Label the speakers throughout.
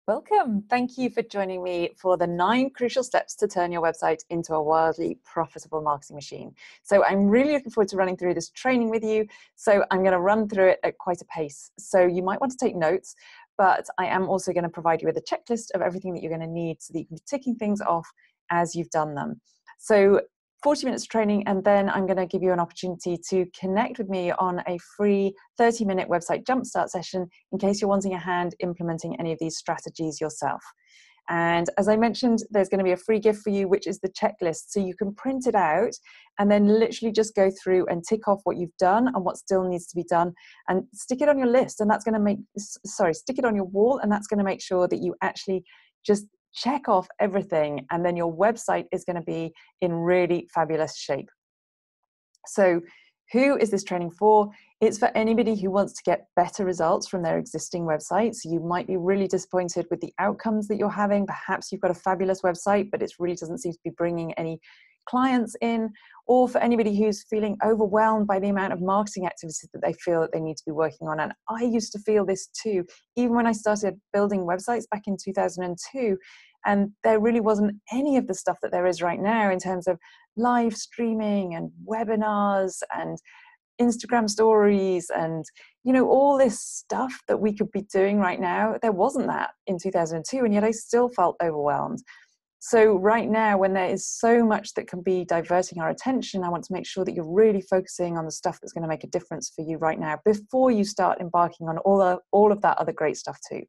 Speaker 1: Welcome. Thank you for joining me for the 9 crucial steps to turn your website into a wildly profitable marketing machine. So I'm really looking forward to running through this training with you. So I'm going to run through it at quite a pace. So you might want to take notes, but I am also going to provide you with a checklist of everything that you're going to need so that you can be ticking things off as you've done them. So 40 minutes of training, and then I'm going to give you an opportunity to connect with me on a free 30-minute website Jumpstart session in case you're wanting a hand implementing any of these strategies yourself. And as I mentioned, there's going to be a free gift for you, which is the checklist. So you can print it out and then literally just go through and tick off what you've done and what still needs to be done and stick it on your list. And that's going to stick it on your wall. And that's going to make sure that you actually just check off everything, and then your website is going to be in really fabulous shape. So who is this training for? It's for anybody who wants to get better results from their existing websites. You might be really disappointed with the outcomes that you're having. Perhaps you've got a fabulous website, but it really doesn't seem to be bringing any clients in. Or for anybody who's feeling overwhelmed by the amount of marketing activity that they feel that they need to be working on. And I used to feel this too, even when I started building websites back in 2002. And there really wasn't any of the stuff that there is right now in terms of live streaming and webinars and Instagram stories and, all this stuff that we could be doing right now. There wasn't that in 2002, and yet I still felt overwhelmed. So right now, when there is so much that can be diverting our attention, I want to make sure that you're really focusing on the stuff that's going to make a difference for you right now before you start embarking on all of that other great stuff too.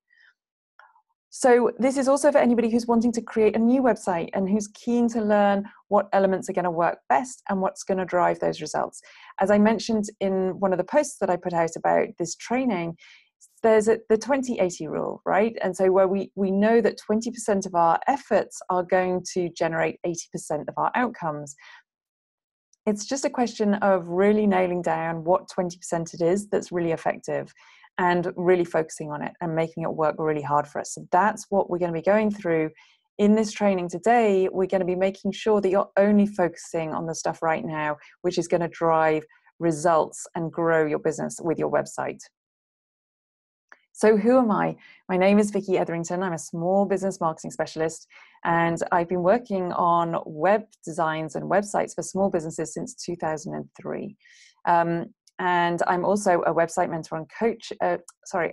Speaker 1: So this is also for anybody who's wanting to create a new website and who's keen to learn what elements are going to work best and what's going to drive those results. As I mentioned in one of the posts that I put out about this training, there's the 20-80 rule, right? And so where we know that 20% of our efforts are going to generate 80% of our outcomes. It's just a question of really nailing down what 20% it is that's really effective and really focusing on it and making it work really hard for us. So that's what we're going to be going through in this training today. We're going to be making sure that you're only focusing on the stuff right now, which is going to drive results and grow your business with your website. So who am I? My name is Vicky Etherington. I'm a small business marketing specialist, and I've been working on web designs and websites for small businesses since 2003. And I'm also a website mentor a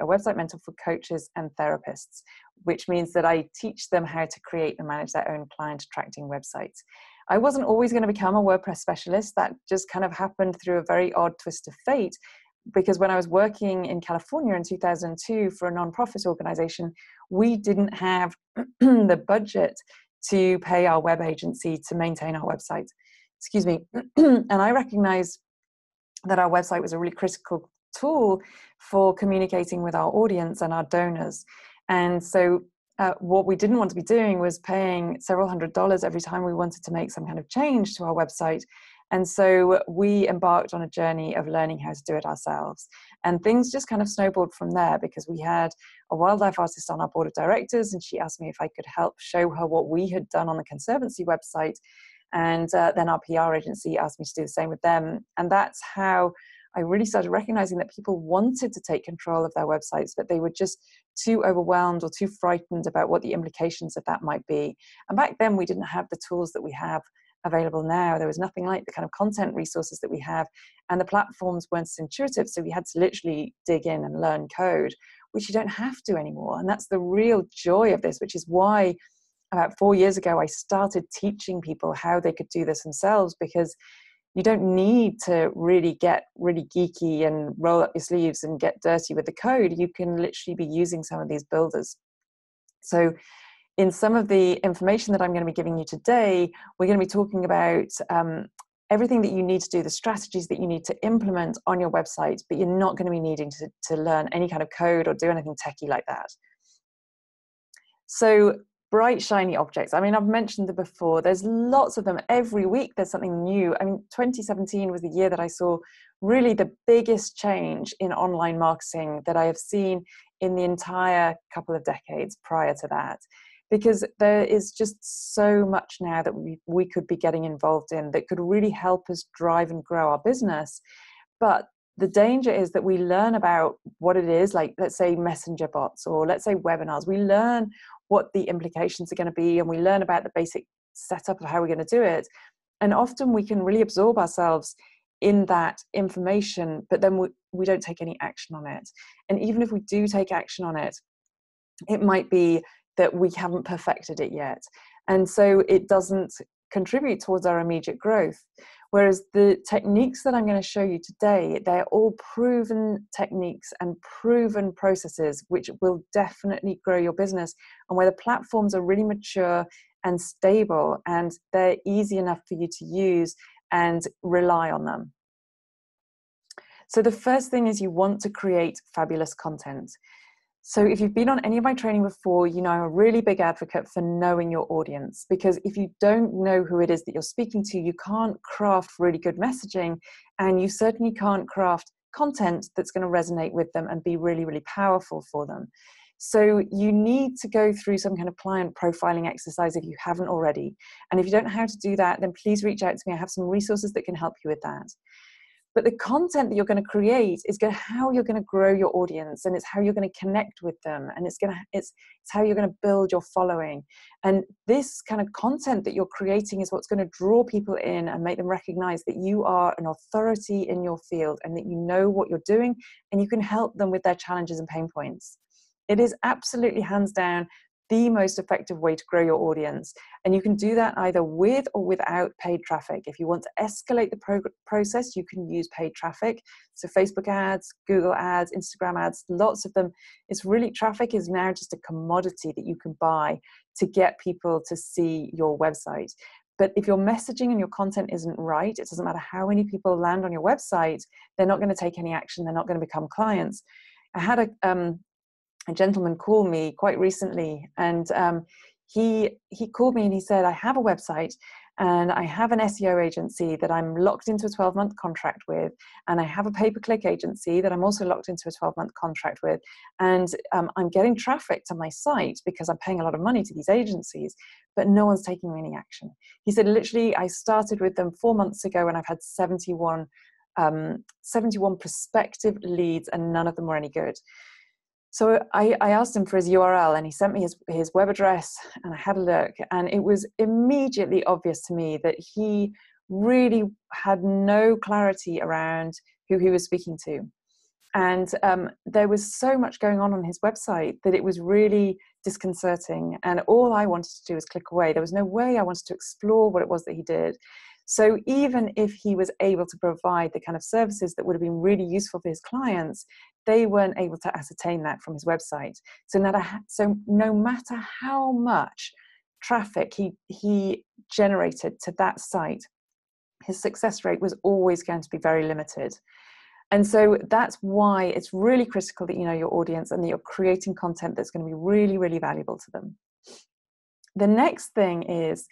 Speaker 1: website mentor for coaches and therapists, which means that I teach them how to create and manage their own client attracting websites. I wasn't always going to become a WordPress specialist. That just kind of happened through a very odd twist of fate, because when I was working in California in 2002 for a nonprofit organization, we didn't have the budget to pay our web agency to maintain our website. Excuse me. And I recognized that our website was a really critical tool for communicating with our audience and our donors. And so what we didn't want to be doing was paying several $100s every time we wanted to make some kind of change to our website. And so we embarked on a journey of learning how to do it ourselves. And things just kind of snowballed from there, because we had a wildlife artist on our board of directors, and she asked me if I could help show her what we had done on the Conservancy website. And then our PR agency asked me to do the same with them. And that's how I really started recognizing that people wanted to take control of their websites, but they were just too overwhelmed or too frightened about what the implications of that might be. And back then, we didn't have the tools that we have available now. There was nothing like the kind of content resources that we have, and the platforms weren't as intuitive. So we had to literally dig in and learn code, which you don't have to anymore. And that's the real joy of this, which is why about 4 years ago, I started teaching people how they could do this themselves, because you don't need to really get really geeky and roll up your sleeves and get dirty with the code. You can literally be using some of these builders. So in some of the information that I'm going to be giving you today, we're going to be talking about everything that you need to do, the strategies that you need to implement on your website, but you're not going to be needing to learn any kind of code or do anything techie like that. So bright, shiny objects. I mean, I've mentioned them before. There's lots of them. Every week there's something new. I mean, 2017 was the year that I saw really the biggest change in online marketing that I have seen in the entire couple of decades prior to that. Because there is just so much now that we could be getting involved in that could really help us drive and grow our business. But the danger is that we learn about what it is, like let's say messenger bots or let's say webinars. We learn what the implications are going to be, and we learn about the basic setup of how we're going to do it. And often we can really absorb ourselves in that information, but then we don't take any action on it. And even if we do take action on it, it might be that we haven't perfected it yet. And so it doesn't contribute towards our immediate growth. Whereas the techniques that I'm going to show you today, they're all proven techniques and proven processes which will definitely grow your business, and where the platforms are really mature and stable and they're easy enough for you to use and rely on them. So the first thing is you want to create fabulous content. So if you've been on any of my training before, you know I'm a really big advocate for knowing your audience, because if you don't know who it is that you're speaking to, you can't craft really good messaging, and you certainly can't craft content that's going to resonate with them and be really, really powerful for them. So you need to go through some kind of client profiling exercise if you haven't already. And if you don't know how to do that, then please reach out to me. I have some resources that can help you with that. But the content that you're going to create is how you're going to grow your audience, and it's how you're going to connect with them, and it's how you're going to build your following. And this kind of content that you're creating is what's going to draw people in and make them recognize that you are an authority in your field and that you know what you're doing, and you can help them with their challenges and pain points. It is absolutely hands down the most effective way to grow your audience. And you can do that either with or without paid traffic. If you want to escalate the process, you can use paid traffic. So Facebook ads, Google ads, Instagram ads, lots of them. It's really, traffic is now just a commodity that you can buy to get people to see your website. But if your messaging and your content isn't right, it doesn't matter how many people land on your website, they're not going to take any action. They're not going to become clients. I had a gentleman call me quite recently, and he called me and he said, I have a website and I have an SEO agency that I'm locked into a 12-month contract with, and I have a pay-per-click agency that I'm also locked into a 12-month contract with, and I'm getting traffic to my site because I'm paying a lot of money to these agencies, but no one's taking any action. He said, literally, I started with them 4 months ago and I've had 71 prospective leads and none of them were any good. So I asked him for his URL, and he sent me his web address, and I had a look, and it was immediately obvious to me that he really had no clarity around who he was speaking to. And there was so much going on his website that it was really disconcerting. And all I wanted to do was click away. There was no way I wanted to explore what it was that he did. So even if he was able to provide the kind of services that would have been really useful for his clients, they weren't able to ascertain that from his website. So no matter how much traffic he generated to that site, his success rate was always going to be very limited. And so that's why it's really critical that you know your audience and that you're creating content that's going to be really, really valuable to them. The next thing is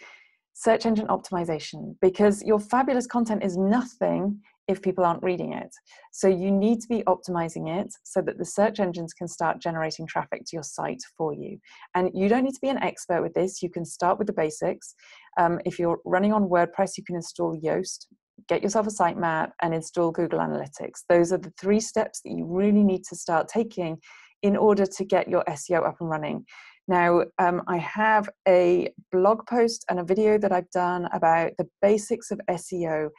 Speaker 1: search engine optimization, because your fabulous content is nothing if people aren't reading it. So you need to be optimizing it so that the search engines can start generating traffic to your site for you. And you don't need to be an expert with this. You can start with the basics. If you're running on WordPress, you can install Yoast, get yourself a sitemap, and install Google Analytics. Those are the 3 steps that you really need to start taking in order to get your SEO up and running. Now, I have a blog post and a video that I've done about the basics of SEO.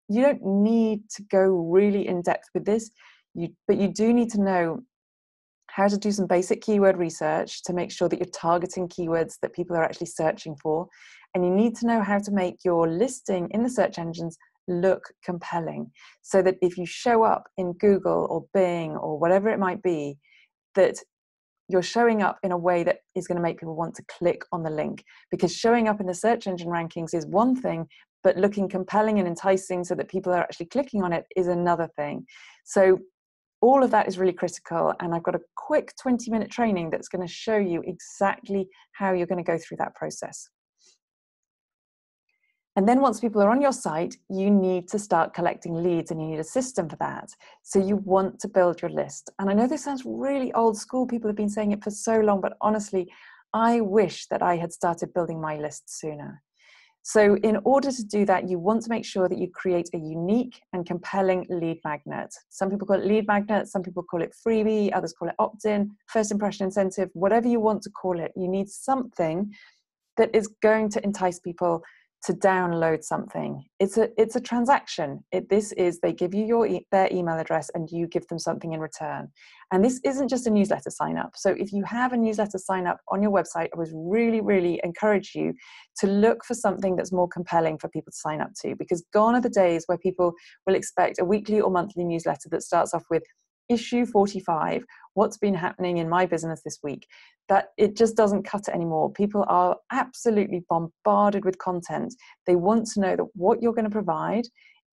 Speaker 1: You don't need to go really in depth with this, but you do need to know how to do some basic keyword research to make sure that you're targeting keywords that people are actually searching for. And you need to know how to make your listing in the search engines look compelling, so that if you show up in Google or Bing or whatever it might be, that you're showing up in a way that is going to make people want to click on the link. Because showing up in the search engine rankings is one thing, but looking compelling and enticing so that people are actually clicking on it is another thing. So all of that is really critical. And I've got a quick 20-minute training that's going to show you exactly how you're going to go through that process. And then once people are on your site, you need to start collecting leads, and you need a system for that. So you want to build your list. And I know this sounds really old school. People have been saying it for so long, but honestly, I wish that I had started building my list sooner. So in order to do that, you want to make sure that you create a unique and compelling lead magnet. Some people call it lead magnet, some people call it freebie, others call it opt-in, first impression incentive, whatever you want to call it. You need something that is going to entice people to download something. It's a transaction. They give you their email address and you give them something in return. And this isn't just a newsletter sign up. So if you have a newsletter sign up on your website, I would really encourage you to look for something that's more compelling for people to sign up to, because gone are the days where people will expect a weekly or monthly newsletter that starts off with issue 45, what's been happening in my business this week. That it just doesn't cut it anymore. People are absolutely bombarded with content. They want to know that what you're going to provide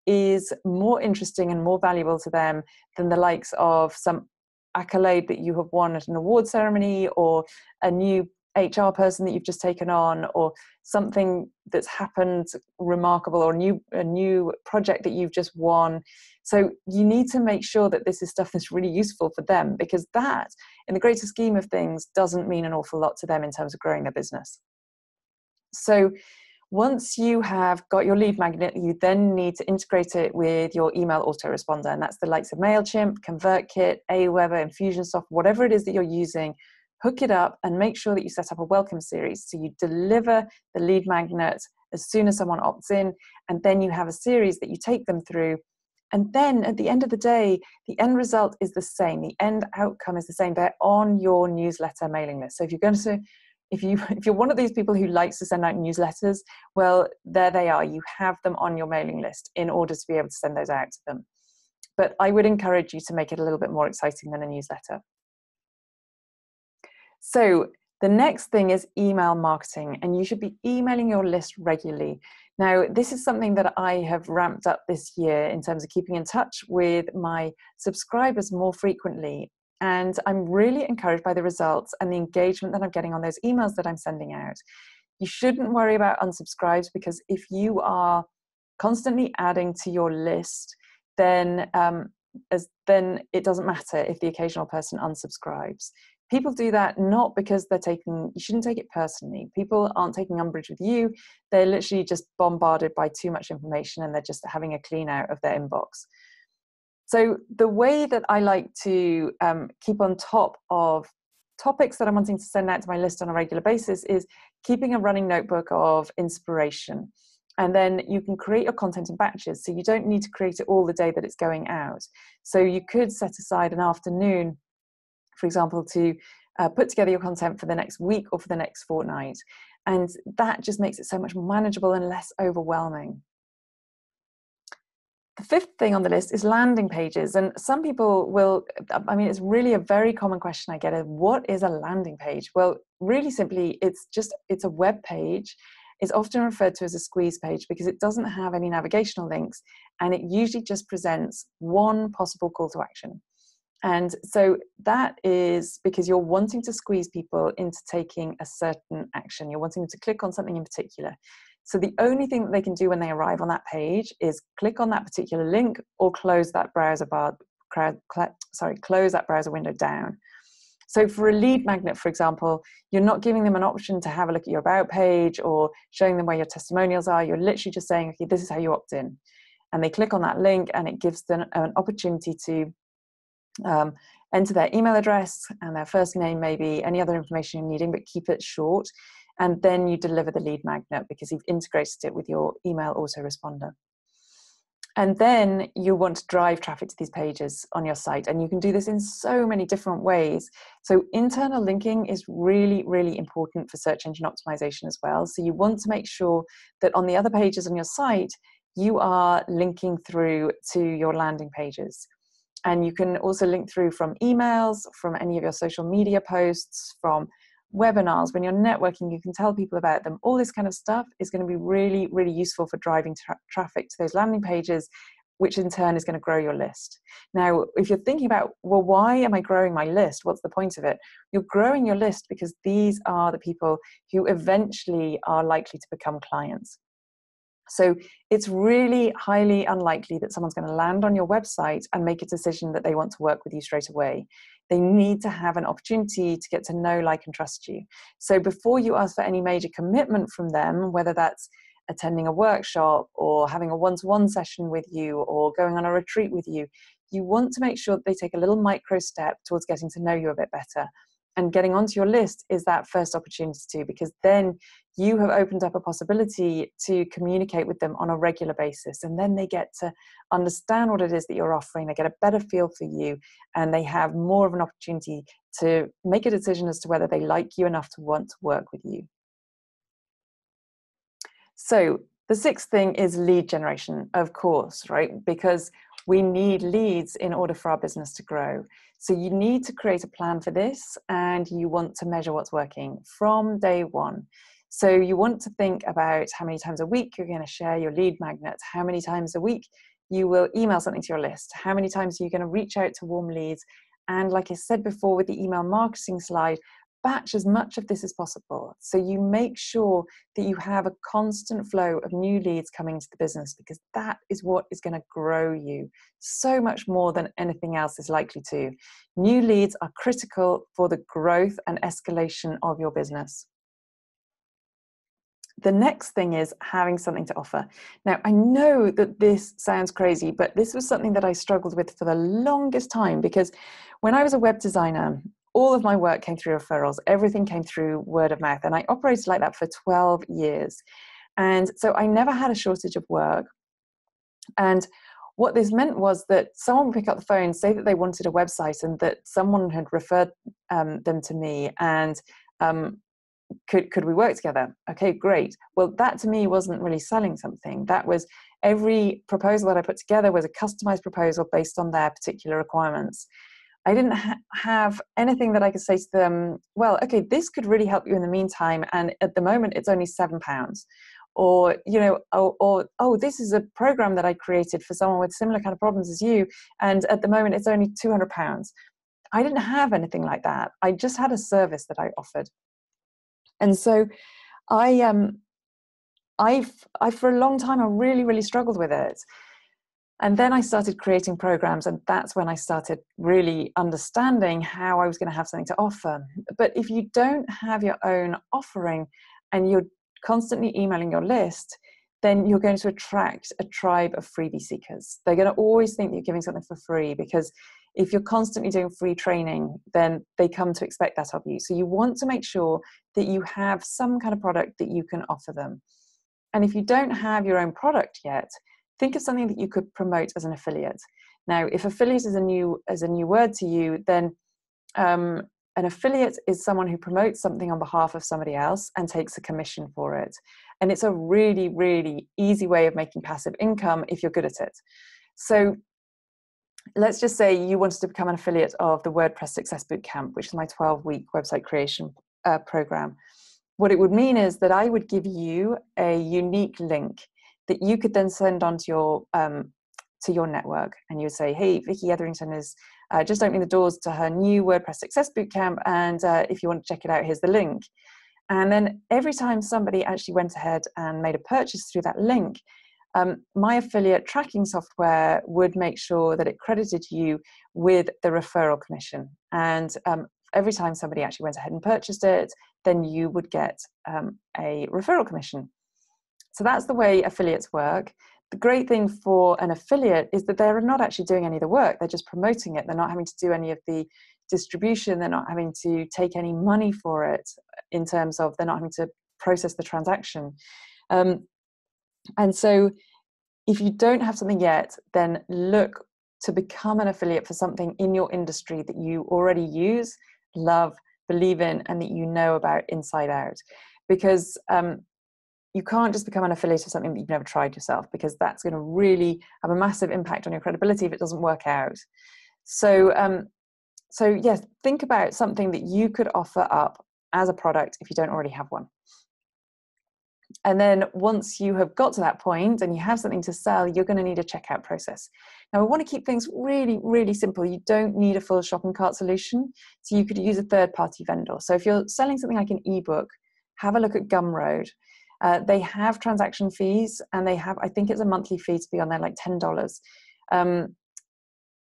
Speaker 1: is more interesting and more valuable to them than the likes of some accolade that you have won at an award ceremony, or a new HR person that you've just taken on, or something that's happened remarkable, or a new project that you've just won. So you need to make sure that this is stuff that's really useful for them, because that, in the greater scheme of things, doesn't mean an awful lot to them in terms of growing their business. So once you have got your lead magnet, you then need to integrate it with your email autoresponder. And that's the likes of MailChimp, ConvertKit, Aweber, Infusionsoft, whatever it is that you're using. Hook it up and make sure that you set up a welcome series. So you deliver the lead magnet as soon as someone opts in, and then you have a series that you take them through. And then at the end of the day, the end result is the same. The end outcome is the same. They're on your newsletter mailing list. So if you're going to, if you're one of these people who likes to send out newsletters, well, there they are. You have them on your mailing list in order to be able to send those out to them. But I would encourage you to make it a little bit more exciting than a newsletter. So the next thing is email marketing, and you should be emailing your list regularly. Now, this is something that I have ramped up this year in terms of keeping in touch with my subscribers more frequently. And I'm really encouraged by the results and the engagement that I'm getting on those emails that I'm sending out. You shouldn't worry about unsubscribes, because if you are constantly adding to your list, then it doesn't matter if the occasional person unsubscribes. People do that not because you shouldn't take it personally. People aren't taking umbrage with you. They're literally just bombarded by too much information, and they're just having a clean out of their inbox. So the way that I like to keep on top of topics that I'm wanting to send out to my list on a regular basis is keeping a running notebook of inspiration. And then you can create your content in batches. So you don't need to create it all the day that it's going out. So you could set aside an afternoon, for example, to put together your content for the next week or for the next fortnight. And that just makes it so much more manageable and less overwhelming. The fifth thing on the list is landing pages. And some people will, it's really a very common question I get is, what is a landing page? Well, really simply, it's a web page. It's often referred to as a squeeze page because it doesn't have any navigational links, and it usually just presents one possible call to action. And so that is because you're wanting to squeeze people into taking a certain action. You're wanting them to click on something in particular. So the only thing that they can do when they arrive on that page is click on that particular link or close that browser window down. So for a lead magnet, for example, you're not giving them an option to have a look at your about page or showing them where your testimonials are. You're literally just saying, okay, this is how you opt in. And they click on that link, and it gives them an opportunity to enter their email address and their first name, maybe any other information you're needing, but keep it short. And then you deliver the lead magnet because you've integrated it with your email autoresponder. And then you want to drive traffic to these pages on your site. And you can do this in so many different ways. So internal linking is really, really important for search engine optimization as well. So you want to make sure that on the other pages on your site, you are linking through to your landing pages. And you can also link through from emails, from any of your social media posts, from webinars. When you're networking, you can tell people about them. All this kind of stuff is going to be really, really useful for driving traffic to those landing pages, which in turn is going to grow your list. Now, if you're thinking about, well, why am I growing my list? What's the point of it? You're growing your list because these are the people who eventually are likely to become clients. So it's really highly unlikely that someone's going to land on your website and make a decision that they want to work with you straight away. They need to have an opportunity to get to know, like, and trust you. So before you ask for any major commitment from them, whether that's attending a workshop or having a one-to-one session with you or going on a retreat with you, you want to make sure that they take a little micro step towards getting to know you a bit better. And getting onto your list is that first opportunity too, because then you have opened up a possibility to communicate with them on a regular basis. And then they get to understand what it is that you're offering. They get a better feel for you, and they have more of an opportunity to make a decision as to whether they like you enough to want to work with you. So the sixth thing is lead generation, of course, right? Because we need leads in order for our business to grow. So you need to create a plan for this, and you want to measure what's working from day one. So you want to think about how many times a week you're going to share your lead magnets, how many times a week you will email something to your list, how many times you're going to reach out to warm leads. And like I said before with the email marketing slide, batch as much of this as possible. So you make sure that you have a constant flow of new leads coming to the business, because that is what is going to grow you so much more than anything else is likely to. New leads are critical for the growth and escalation of your business. The next thing is having something to offer. Now, I know that this sounds crazy, but this was something that I struggled with for the longest time, because when I was a web designer, all of my work came through referrals. Everything came through word of mouth. And I operated like that for 12 years. And so I never had a shortage of work. And what this meant was that someone would pick up the phone, say that they wanted a website, and that someone had referred them to me, and could we work together? Okay, great. Well, that to me wasn't really selling something. That was, every proposal that I put together was a customized proposal based on their particular requirements. I didn't have anything that I could say to them, well, okay, this could really help you in the meantime, and at the moment it's only £7. Or, you know, oh, this is a program that I created for someone with similar kind of problems as you, and at the moment it's only £200. I didn't have anything like that. I just had a service that I offered. And so I for a long time, I really struggled with it. And then I started creating programs, and that's when I started really understanding how I was going to have something to offer. But if you don't have your own offering and you're constantly emailing your list, then you're going to attract a tribe of freebie seekers. They're going to always think that you're giving something for free, because if you're constantly doing free training, then they come to expect that of you. So you want to make sure that you have some kind of product that you can offer them. And if you don't have your own product yet, think of something that you could promote as an affiliate. Now, if affiliate is a new word to you, then an affiliate is someone who promotes something on behalf of somebody else and takes a commission for it. And it's a really easy way of making passive income if you're good at it. So let's just say you wanted to become an affiliate of the WordPress Success Bootcamp, which is my 12-week website creation program. What it would mean is that I would give you a unique link that you could then send on to your network, and you would say, hey, Vicky Etherington is just opening the doors to her new WordPress Success Bootcamp, and if you want to check it out, here's the link. And then every time somebody actually went ahead and made a purchase through that link, my affiliate tracking software would make sure that it credited you with the referral commission. And every time somebody actually went ahead and purchased it, then you would get a referral commission. So that's the way affiliates work. The great thing for an affiliate is that they're not actually doing any of the work. They're just promoting it. They're not having to do any of the distribution. They're not having to take any money for it, in terms of they're not having to process the transaction. And so if you don't have something yet, then look to become an affiliate for something in your industry that you already use, love, believe in, and that you know about inside out. Because you can't just become an affiliate of something that you've never tried yourself, because that's going to really have a massive impact on your credibility if it doesn't work out. So yes, think about something that you could offer up as a product if you don't already have one. And then once you have got to that point and you have something to sell, you're going to need a checkout process. Now, I want to keep things really simple. You don't need a full shopping cart solution. So you could use a third-party vendor. So if you're selling something like an ebook, have a look at Gumroad. They have transaction fees, and they have, I think it's a monthly fee to be on there, like $10.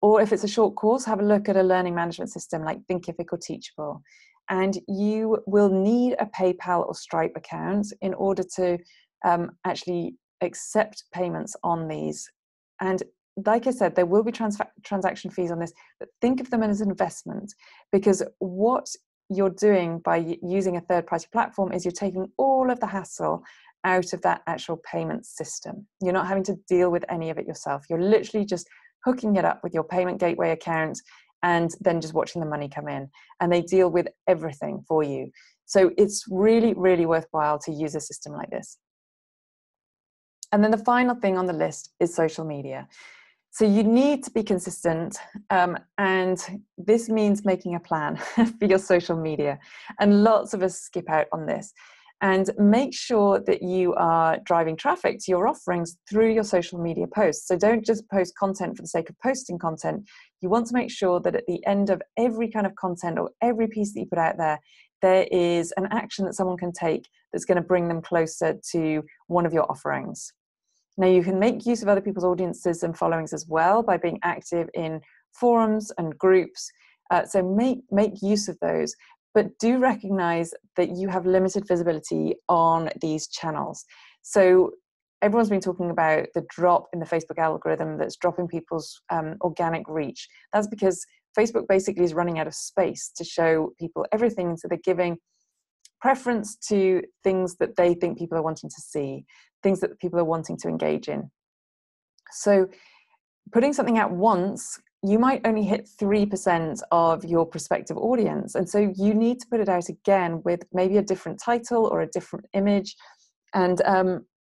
Speaker 1: Or if it's a short course, have a look at a learning management system like Thinkific or Teachable. And you will need a PayPal or Stripe account in order to actually accept payments on these. And like I said, there will be transaction fees on this, but think of them as an investment, because what you're doing by using a third-party platform is you're taking all of the hassle out of that actual payment system. You're not having to deal with any of it yourself. You're literally just hooking it up with your payment gateway account and then just watching the money come in, and they deal with everything for you. So it's really, really worthwhile to use a system like this. And then the final thing on the list is social media. So you need to be consistent, and this means making a plan for your social media. And lots of us skip out on this. And make sure that you are driving traffic to your offerings through your social media posts. So don't just post content for the sake of posting content. You want to make sure that at the end of every kind of content or every piece that you put out there, there is an action that someone can take that's going to bring them closer to one of your offerings. Now, you can make use of other people's audiences and followings as well by being active in forums and groups. So make use of those, but do recognize that you have limited visibility on these channels. So everyone's been talking about the drop in the Facebook algorithm that's dropping people's organic reach. That's because Facebook basically is running out of space to show people everything. So they're giving preference to things that they think people are wanting to see, things that people are wanting to engage in. So putting something out once, you might only hit 3% of your prospective audience. And so you need to put it out again with maybe a different title or a different image, and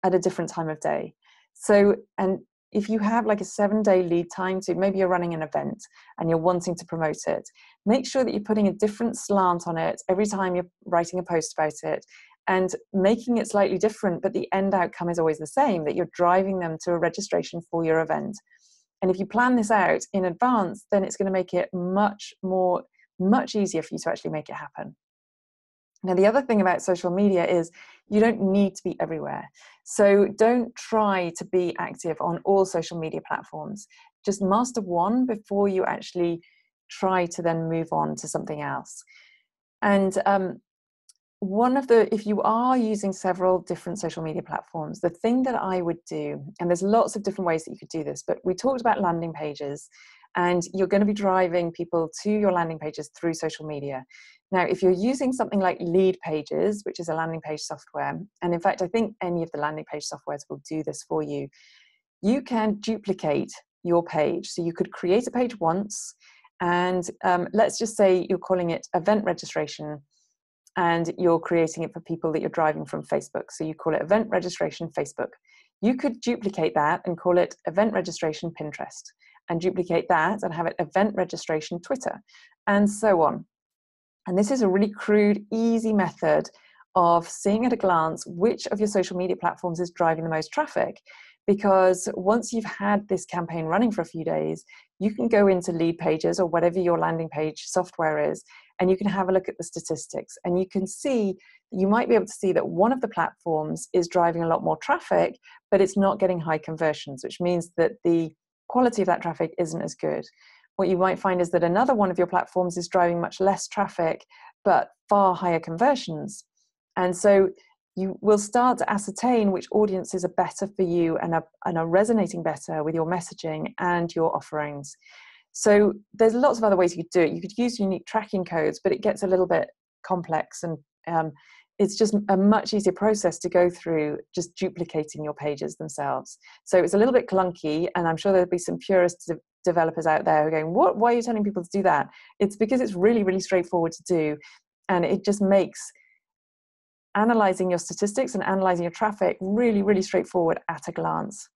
Speaker 1: at a different time of day. So, and if you have like a 7-day lead time to, maybe you're running an event and you're wanting to promote it, make sure that you're putting a different slant on it every time you're writing a post about it, and making it slightly different, but the end outcome is always the same, that you're driving them to a registration for your event. And if you plan this out in advance, then it's going to make it much easier for you to actually make it happen. Now, the other thing about social media is you don't need to be everywhere. So don't try to be active on all social media platforms. Just master one before you actually try to then move on to something else. And if you are using several different social media platforms, the thing that I would do, and there's lots of different ways that you could do this, but we talked about landing pages, and you're going to be driving people to your landing pages through social media. Now, if you're using something like Lead Pages, which is a landing page software, and in fact, I think any of the landing page softwares will do this for you, you can duplicate your page. So you could create a page once, and let's just say you're calling it event registration, and you're creating it for people that you're driving from Facebook. So you call it event registration Facebook. You could duplicate that and call it event registration Pinterest, and duplicate that and have it event registration Twitter, and so on. And this is a really crude, easy method of seeing at a glance which of your social media platforms is driving the most traffic. Because once you've had this campaign running for a few days, you can go into Lead Pages or whatever your landing page software is, and you can have a look at the statistics, and you can see, you might be able to see that one of the platforms is driving a lot more traffic, but it's not getting high conversions, which means that the quality of that traffic isn't as good. What you might find is that another one of your platforms is driving much less traffic, but far higher conversions. And so you will start to ascertain which audiences are better for you and are resonating better with your messaging and your offerings. So there's lots of other ways you could do it. You could use unique tracking codes, but it gets a little bit complex, and it's just a much easier process to go through just duplicating your pages themselves. So it's a little bit clunky, and I'm sure there'll be some purist developers out there who are going, why are you telling people to do that? It's because it's really, really straightforward to do, and it just makes analyzing your statistics and analyzing your traffic really, really straightforward at a glance.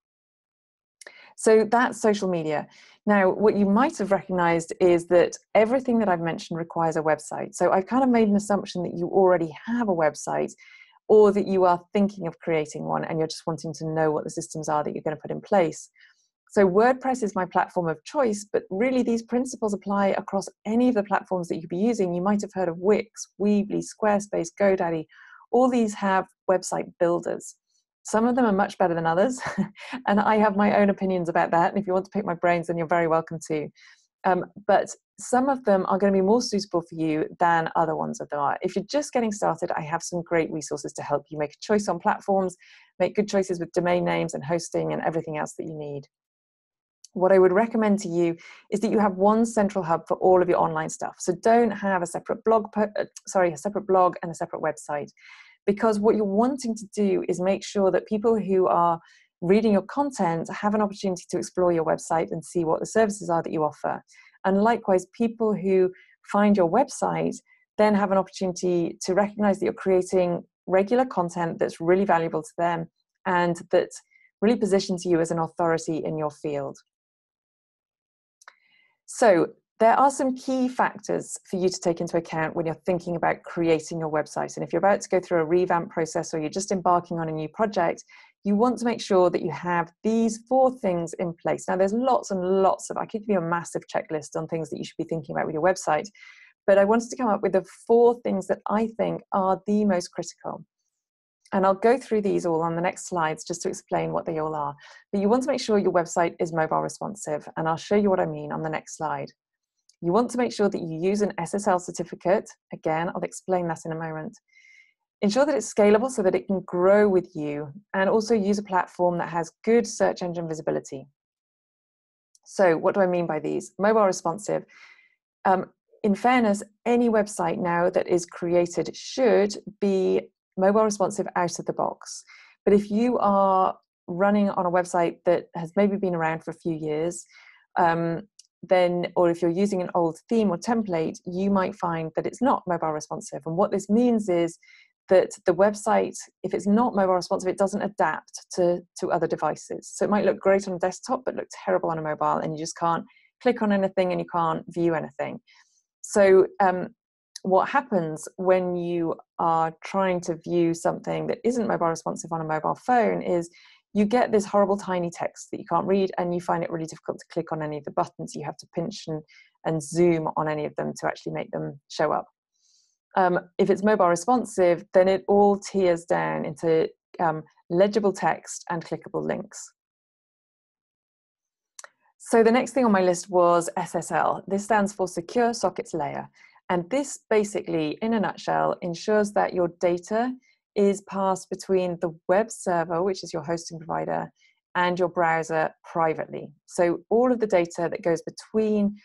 Speaker 1: So that's social media. Now, what you might have recognized is that everything that I've mentioned requires a website. So I've kind of made an assumption that you already have a website, or that you are thinking of creating one and you're just wanting to know what the systems are that you're going to put in place. So WordPress is my platform of choice, but really these principles apply across any of the platforms that you could be using. You might have heard of Wix, Weebly, Squarespace, GoDaddy. All these have website builders. Some of them are much better than others, and I have my own opinions about that. And if you want to pick my brains, then you're very welcome to. But some of them are going to be more suitable for you than other ones of them are. If you're just getting started, I have some great resources to help you make a choice on platforms, make good choices with domain names and hosting and everything else that you need. What I would recommend to you is that you have one central hub for all of your online stuff. So don't have a separate blog and a separate website, because what you're wanting to do is make sure that people who are reading your content have an opportunity to explore your website and see what the services are that you offer. And likewise, people who find your website then have an opportunity to recognize that you're creating regular content that's really valuable to them and that really positions you as an authority in your field. So there are some key factors for you to take into account when you're thinking about creating your website. And if you're about to go through a revamp process or you're just embarking on a new project, you want to make sure that you have these 4 things in place. Now, there's lots and lots of, I could give you a massive checklist on things that you should be thinking about with your website, but I wanted to come up with the 4 things that I think are the most critical. And I'll go through these all on the next slides just to explain what they all are. But you want to make sure your website is mobile responsive, and I'll show you what I mean on the next slide. You want to make sure that you use an SSL certificate. Again, I'll explain that in a moment. Ensure that it's scalable so that it can grow with you, and also use a platform that has good search engine visibility. So what do I mean by these? Mobile responsive. In fairness, any website now that is created should be mobile responsive out of the box. But if you are running on a website that has maybe been around for a few years, then, or if you're using an old theme or template, you might find that it's not mobile responsive. And what this means is that the website, if it's not mobile responsive, it doesn't adapt to other devices. So it might look great on a desktop, but look terrible on a mobile, and you just can't click on anything and you can't view anything. So what happens when you are trying to view something that isn't mobile responsive on a mobile phone is you get this horrible tiny text that you can't read, and you find it really difficult to click on any of the buttons. You have to pinch and zoom on any of them to actually make them show up. If it's mobile responsive, then it all tiers down into legible text and clickable links. So the next thing on my list was SSL. This stands for Secure Sockets Layer. And this basically, in a nutshell, ensures that your data is passed between the web server, which is your hosting provider, and your browser privately. So all of the data that goes between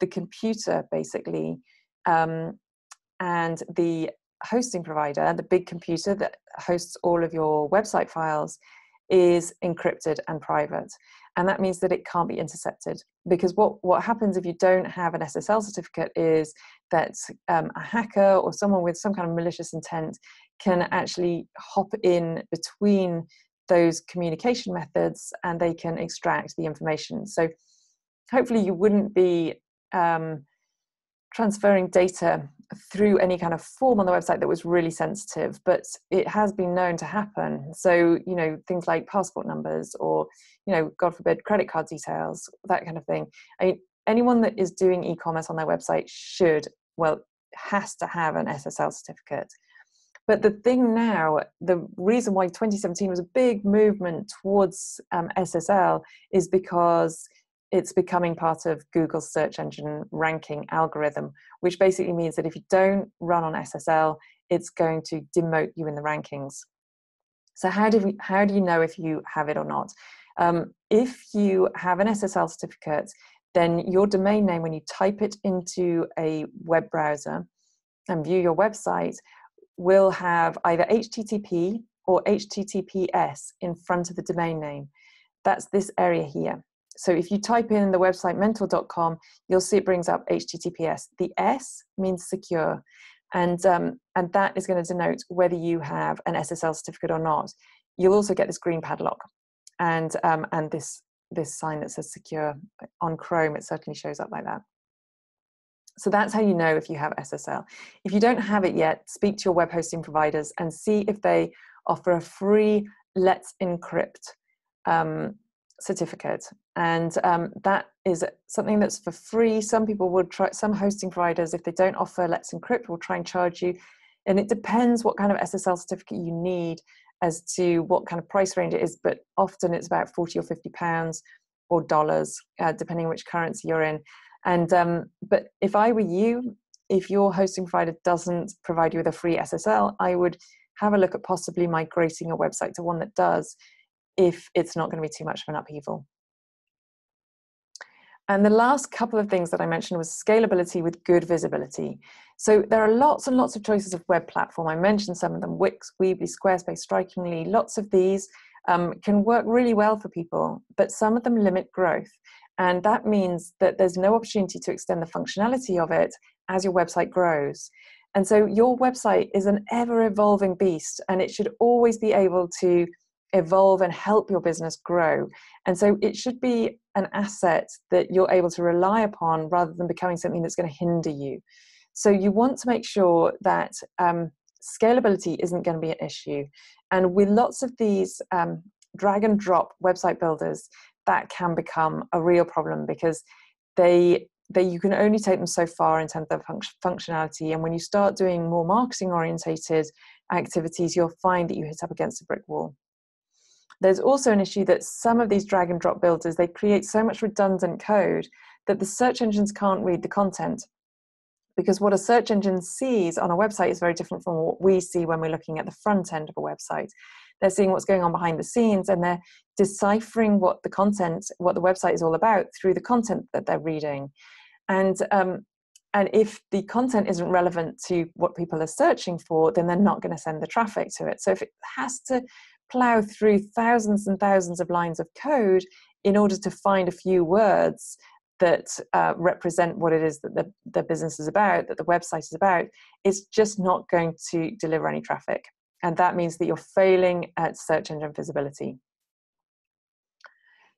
Speaker 1: the computer, basically, and the hosting provider, the big computer that hosts all of your website files, is encrypted and private. And that means that it can't be intercepted, because what happens if you don't have an SSL certificate is that a hacker or someone with some kind of malicious intent can actually hop in between those communication methods and they can extract the information. So hopefully you wouldn't be transferring data through any kind of form on the website that was really sensitive, but it has been known to happen. So, you know, things like passport numbers or, you know, God forbid, credit card details, that kind of thing. I mean, anyone that is doing e-commerce on their website has to have an SSL certificate. But the thing now, the reason why 2017 was a big movement towards SSL is because it's becoming part of Google's search engine ranking algorithm, which basically means that if you don't run on SSL, it's going to demote you in the rankings. So how do you know if you have it or not? If you have an SSL certificate, then your domain name, when you type it into a web browser and view your website, will have either HTTP or HTTPS in front of the domain name. That's this area here. So if you type in the website mentor.com, you'll see it brings up HTTPS. The S means secure, and that is going to denote whether you have an SSL certificate or not. You'll also get this green padlock and this sign that says secure. On Chrome, it certainly shows up like that. So that's how you know if you have SSL. If you don't have it yet, speak to your web hosting providers and see if they offer a free Let's Encrypt certificate, and that is something that's for free. Some people would try, some hosting providers, if they don't offer Let's Encrypt, will try and charge you, and it depends what kind of SSL certificate you need as to what kind of price range it is, but often it's about £40 or £50 or dollars, depending which currency you're in. And but if I were you, if your hosting provider doesn't provide you with a free SSL, I would have a look at possibly migrating your website to one that does, if it's not going to be too much of an upheaval. And the last couple of things that I mentioned was scalability with good visibility. So there are lots and lots of choices of web platform. I mentioned some of them: Wix, Weebly, Squarespace, Strikingly. Lots of these can work really well for people, but some of them limit growth. And that means that there's no opportunity to extend the functionality of it as your website grows. And so your website is an ever-evolving beast, and it should always be able to evolve and help your business grow. And so it should be an asset that you're able to rely upon rather than becoming something that's going to hinder you. So you want to make sure that scalability isn't going to be an issue. And with lots of these drag and drop website builders, that can become a real problem, because you can only take them so far in terms of functionality. And when you start doing more marketing orientated activities, you'll find that you hit up against a brick wall. There's also an issue that some of these drag and drop builders, they create so much redundant code that the search engines can't read the content, because what a search engine sees on a website is very different from what we see when we're looking at the front end of a website. They're seeing what's going on behind the scenes, and they're deciphering what the website is all about through the content that they're reading. And if the content isn't relevant to what people are searching for, then they're not going to send the traffic to it. So if it has to plow through thousands and thousands of lines of code in order to find a few words that represent what it is that the business is about, that the website is about, it's just not going to deliver any traffic. And that means that you're failing at search engine visibility.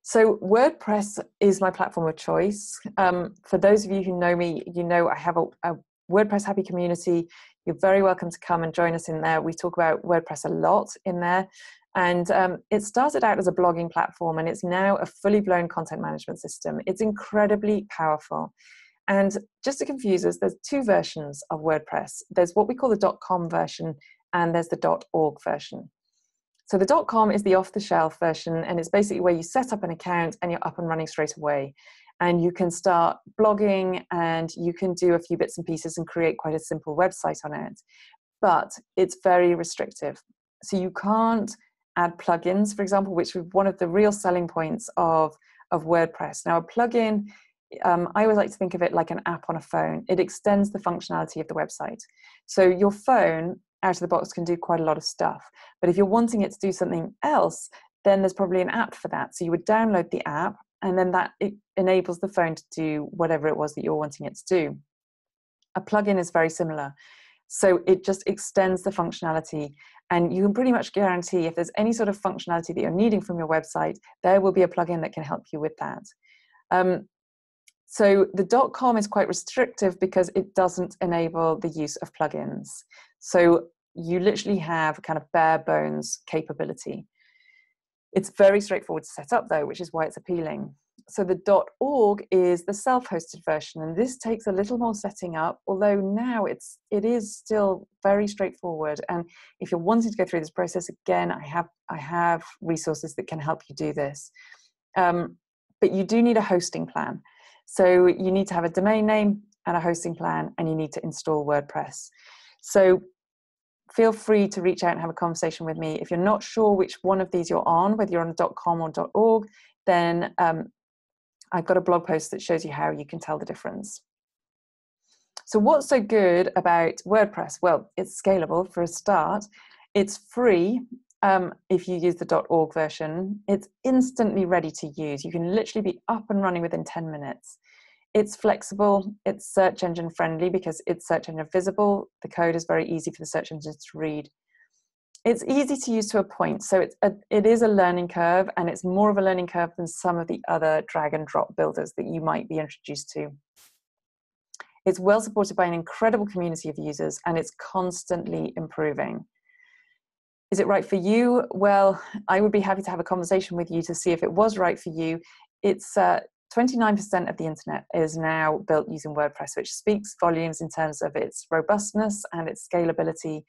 Speaker 1: So WordPress is my platform of choice. For those of you who know me, you know I have a WordPress happy community. You're very welcome to come and join us in there. We talk about WordPress a lot in there. And it started out as a blogging platform, and it's now a fully blown content management system. It's incredibly powerful. And just to confuse us, there's two versions of WordPress. There's what we call the .com version, and there's the .org version. So the .com is the off-the-shelf version, and it's basically where you set up an account and you're up and running straight away. And you can start blogging, and you can do a few bits and pieces and create quite a simple website on it. But it's very restrictive. So you can't add plugins, for example, which is one of the real selling points of WordPress. Now, a plugin, I always like to think of it like an app on a phone. It extends the functionality of the website. So your phone, out of the box, can do quite a lot of stuff. But if you're wanting it to do something else, then there's probably an app for that. So you would download the app, and then it enables the phone to do whatever it was that you're wanting it to do. A plugin is very similar. So it just extends the functionality, and you can pretty much guarantee if there's any sort of functionality that you're needing from your website, there will be a plugin that can help you with that. So the .com is quite restrictive because it doesn't enable the use of plugins. So you literally have kind of bare bones capability. It's very straightforward to set up though, which is why it's appealing. So the .org is the self-hosted version, and this takes a little more setting up, although now it is still very straightforward. And if you're wanting to go through this process, again, I have resources that can help you do this. But you do need a hosting plan. So you need to have a domain name and a hosting plan, and you need to install WordPress. So feel free to reach out and have a conversation with me. If you're not sure which one of these you're on, whether you're on .com or .org, then I've got a blog post that shows you how you can tell the difference. So what's so good about WordPress? Well, it's scalable for a start. It's free if you use the .org version. It's instantly ready to use. You can literally be up and running within 10 minutes. It's flexible, it's search engine friendly because it's search engine visible. The code is very easy for the search engines to read. It's easy to use to a point. So it is a learning curve, and it's more of a learning curve than some of the other drag and drop builders that you might be introduced to. It's well supported by an incredible community of users, and it's constantly improving. Is it right for you? Well, I would be happy to have a conversation with you to see if it was right for you. It's 29% of the internet is now built using WordPress, which speaks volumes in terms of its robustness and its scalability.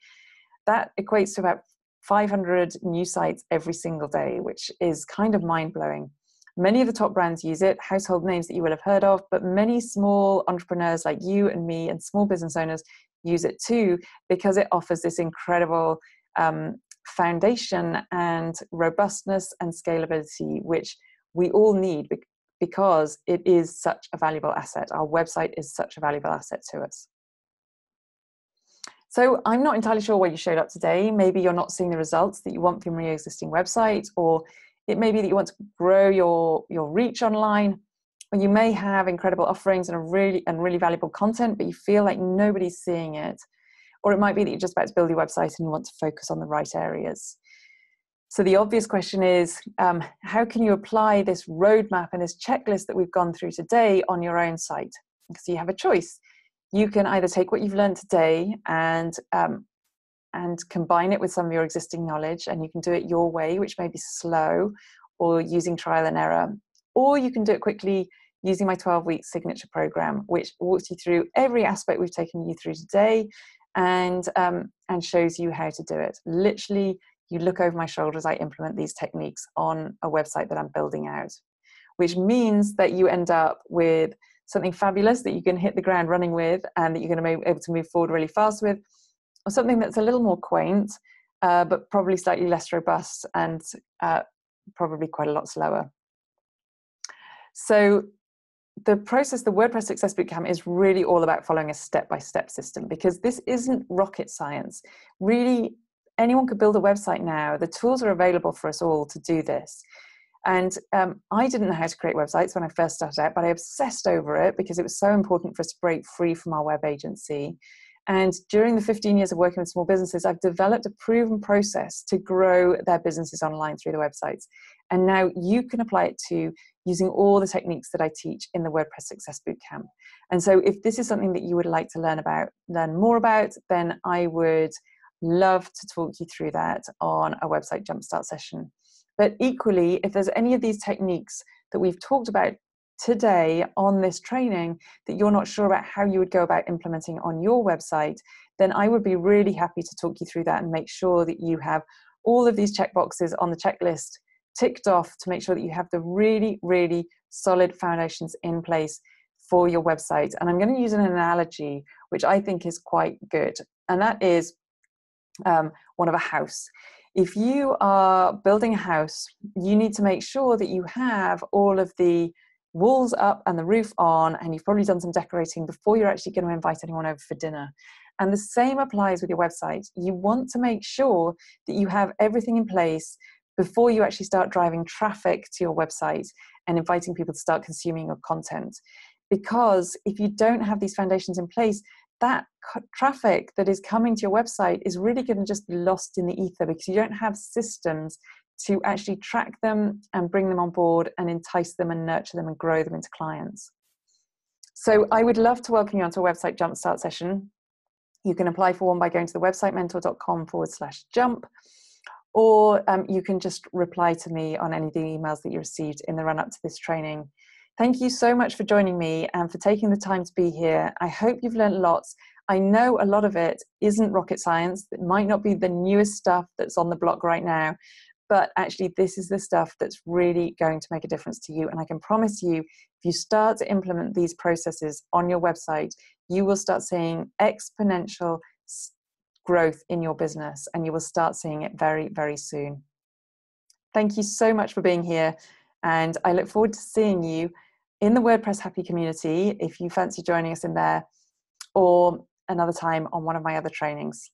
Speaker 1: That equates to about 500 new sites every single day, which is kind of mind-blowing. Many of the top brands use it, household names that you will have heard of, but many small entrepreneurs like you and me and small business owners use it too, because it offers this incredible foundation and robustness and scalability, which we all need because it is such a valuable asset. Our website is such a valuable asset to us. So I'm not entirely sure why you showed up today. Maybe you're not seeing the results that you want from your existing website, or it may be that you want to grow your reach online, or you may have incredible offerings and really valuable content, but you feel like nobody's seeing it. Or it might be that you're just about to build your website and you want to focus on the right areas. So the obvious question is, how can you apply this roadmap and this checklist that we've gone through today on your own site? So you have a choice. You can either take what you've learned today and combine it with some of your existing knowledge, and you can do it your way, which may be slow or using trial and error. Or you can do it quickly using my 12-week signature program, which walks you through every aspect we've taken you through today and shows you how to do it. Literally, you look over my shoulder as I implement these techniques on a website that I'm building out, which means that you end up with something fabulous that you can hit the ground running with and that you're going to be able to move forward really fast with, or something that's a little more quaint, but probably slightly less robust and probably quite a lot slower. So the process, the WordPress Success Bootcamp, is really all about following a step-by-step system, because this isn't rocket science. Really, anyone could build a website now. The tools are available for us all to do this. And I didn't know how to create websites when I first started out, but I obsessed over it because it was so important for us to break free from our web agency. And during the 15 years of working with small businesses, I've developed a proven process to grow their businesses online through the websites. And now you can apply it to using all the techniques that I teach in the WordPress Success Bootcamp. And so if this is something that you would like to learn more about, then I would love to talk you through that on a website Jumpstart session. But equally, if there's any of these techniques that we've talked about today on this training that you're not sure about how you would go about implementing on your website, then I would be really happy to talk you through that and make sure that you have all of these checkboxes on the checklist ticked off to make sure that you have the really, really solid foundations in place for your website. And I'm going to use an analogy which I think is quite good, and that is one of a house. If you are building a house, you need to make sure that you have all of the walls up and the roof on, and you've probably done some decorating before you're actually going to invite anyone over for dinner. And the same applies with your website. You want to make sure that you have everything in place before you actually start driving traffic to your website and inviting people to start consuming your content. Because if you don't have these foundations in place, that traffic that is coming to your website is really going to just be lost in the ether, because you don't have systems to actually track them and bring them on board and entice them and nurture them and grow them into clients. So I would love to welcome you onto a website Jumpstart session. You can apply for one by going to the websitementor.com/jump, or you can just reply to me on any of the emails that you received in the run-up to this training. Thank you so much for joining me and for taking the time to be here. I hope you've learned lots. I know a lot of it isn't rocket science. It might not be the newest stuff that's on the block right now, but actually this is the stuff that's really going to make a difference to you. And I can promise you, if you start to implement these processes on your website, you will start seeing exponential growth in your business, and you will start seeing it very, very soon. Thank you so much for being here, and I look forward to seeing you in the WordPress Happy community if you fancy joining us in there, or another time on one of my other trainings.